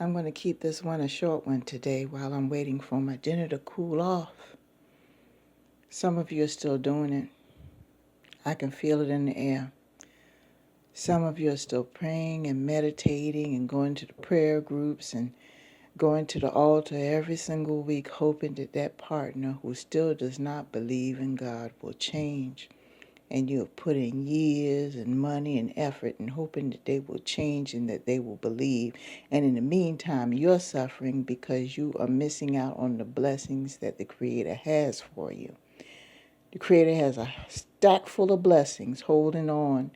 I'm going to keep this one a short one today while I'm waiting for my dinner to cool off. Some of you are still doing it. I can feel it in the air. Some of you are still praying and meditating and going to the prayer groups and going to the altar every single week, hoping that that partner who still does not believe in God will change. And you have put in years and money and effort and hoping that they will change and that they will believe. And in the meantime, you're suffering because you are missing out on the blessings that the Creator has for you. The Creator has a stack full of blessings holding on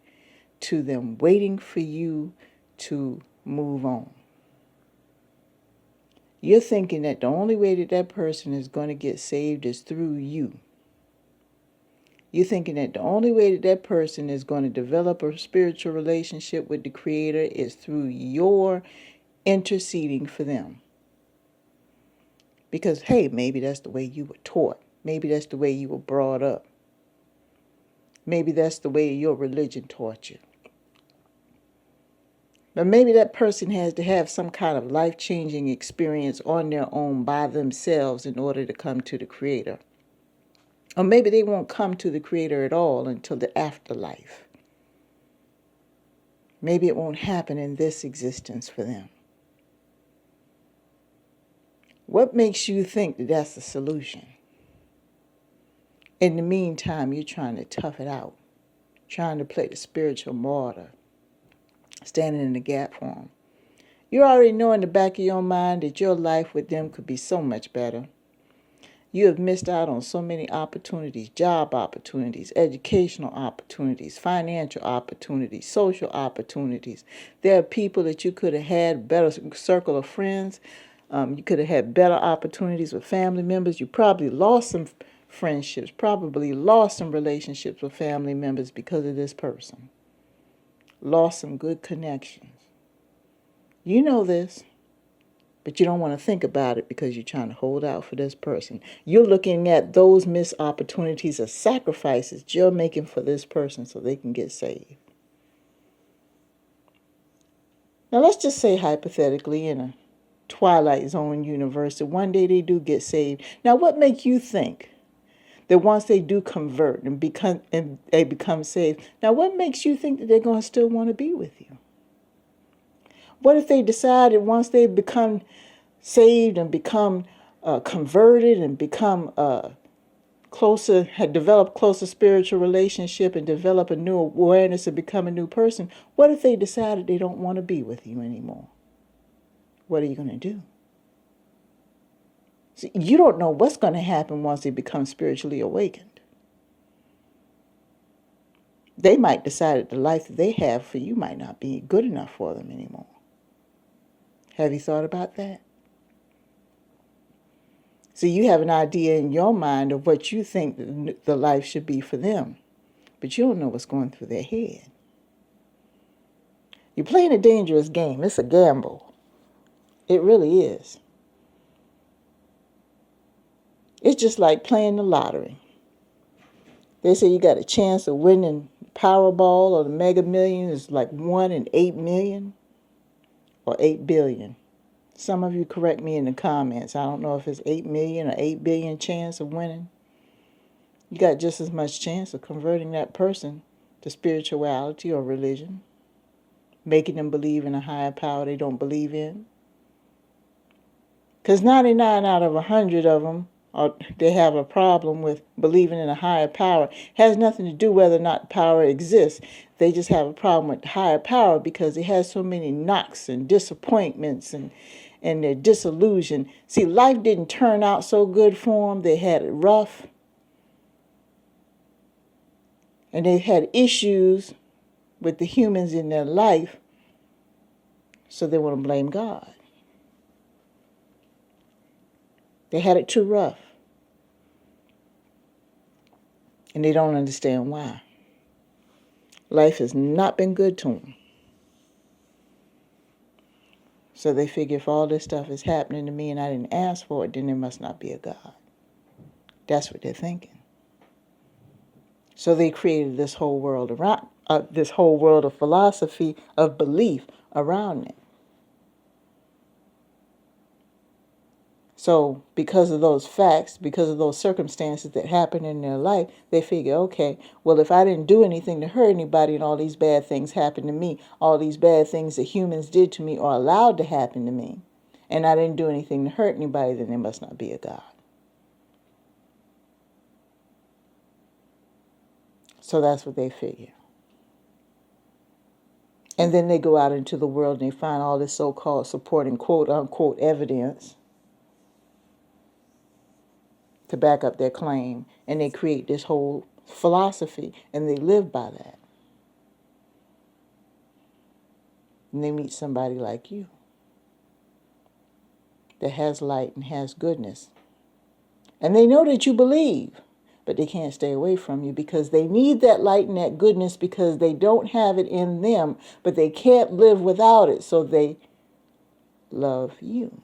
to them, waiting for you to move on. You're thinking that the only way that that person is going to get saved is through you. You're thinking that the only way that that person is going to develop a spiritual relationship with the Creator is through your interceding for them. Because, hey, maybe that's the way you were taught. Maybe that's the way you were brought up. Maybe that's the way your religion taught you. But maybe that person has to have some kind of life-changing experience on their own by themselves in order to come to the Creator. Or maybe they won't come to the Creator at all until the afterlife. Maybe it won't happen in this existence for them. What makes you think that that's the solution? In the meantime, you're trying to tough it out, trying to play the spiritual martyr, standing in the gap for them. You already know in the back of your mind that your life with them could be so much better. You have missed out on so many opportunities, job opportunities, educational opportunities, financial opportunities, social opportunities. There are people that you could have had a better circle of friends. You could have had better opportunities with family members. You probably lost some friendships, probably lost some relationships with family members because of this person. Lost some good connections. You know this. But you don't want to think about it because you're trying to hold out for this person. You're looking at those missed opportunities as sacrifices you're making for this person so they can get saved. Now let's just say hypothetically in a Twilight Zone universe that one day they do get saved. Now what makes you think that once they do convert and they become saved, now what makes you think that they're going to still want to be with you? What if they decided once they become saved and become converted and become closer, had developed closer spiritual relationship and develop a new awareness and become a new person? What if they decided they don't want to be with you anymore? What are you going to do? See, you don't know what's going to happen once they become spiritually awakened. They might decide that the life that they have for you might not be good enough for them anymore. Have you thought about that? So you have an idea in your mind of what you think the life should be for them, but you don't know what's going through their head. You're playing a dangerous game. It's a gamble. It really is. It's just like playing the lottery. They say you got a chance of winning Powerball or the Mega Millions is like 1 in 8 million or 8 billion. Some of you correct me in the comments. I don't know if it's 8 million or 8 billion chance of winning. You got just as much chance of converting that person to spirituality or religion, making them believe in a higher power they don't believe in. Because 99 out of 100 of them, they have a problem with believing in a higher power. It has nothing to do whether or not power exists. They just have a problem with higher power because it has so many knocks and disappointments and they're disillusioned. See, life didn't turn out so good for them. They had it rough. And they had issues with the humans in their life, so they want to blame God. They had it too rough. And they don't understand why. Life has not been good to them. So they figure if all this stuff is happening to me and I didn't ask for it, then there must not be a God. That's what they're thinking. So they created this whole world of philosophy of belief around it. So because of those facts, because of those circumstances that happen in their life, they figure, okay, well, if I didn't do anything to hurt anybody and all these bad things happened to me, all these bad things that humans did to me or allowed to happen to me, and I didn't do anything to hurt anybody, then there must not be a God. So that's what they figure. And then they go out into the world and they find all this so-called supporting quote-unquote evidence to back up their claim. And they create this whole philosophy and they live by that. And they meet somebody like you that has light and has goodness. And they know that you believe, but they can't stay away from you because they need that light and that goodness because they don't have it in them, but they can't live without it, so they love you.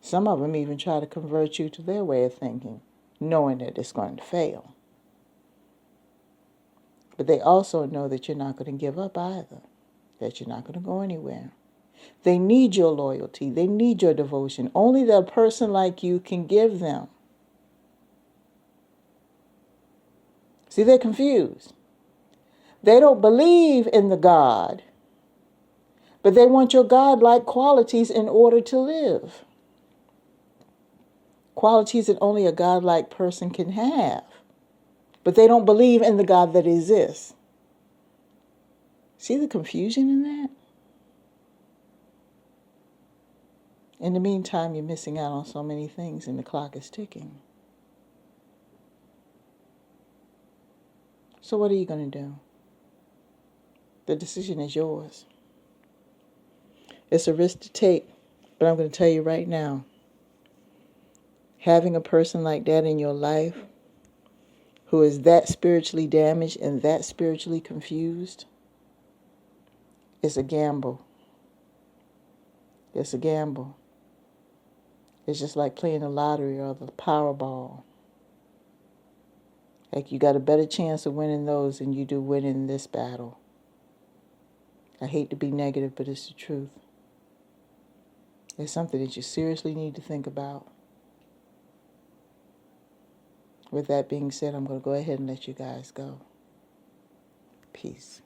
Some of them even try to convert you to their way of thinking, knowing that it's going to fail. But they also know that you're not going to give up either, that you're not going to go anywhere. They need your loyalty. They need your devotion. Only the person like you can give them. See, they're confused. They don't believe in the God, but they want your God-like qualities in order to live. Qualities that only a God-like person can have. But they don't believe in the God that exists. See the confusion in that? In the meantime, you're missing out on so many things and the clock is ticking. So what are you going to do? The decision is yours. It's a risk to take, but I'm going to tell you right now, having a person like that in your life who is that spiritually damaged and that spiritually confused is a gamble. It's a gamble. It's just like playing the lottery or the Powerball. Like you got a better chance of winning those than you do winning this battle. I hate to be negative, but it's the truth. It's something that you seriously need to think about. With that being said, I'm going to go ahead and let you guys go. Peace.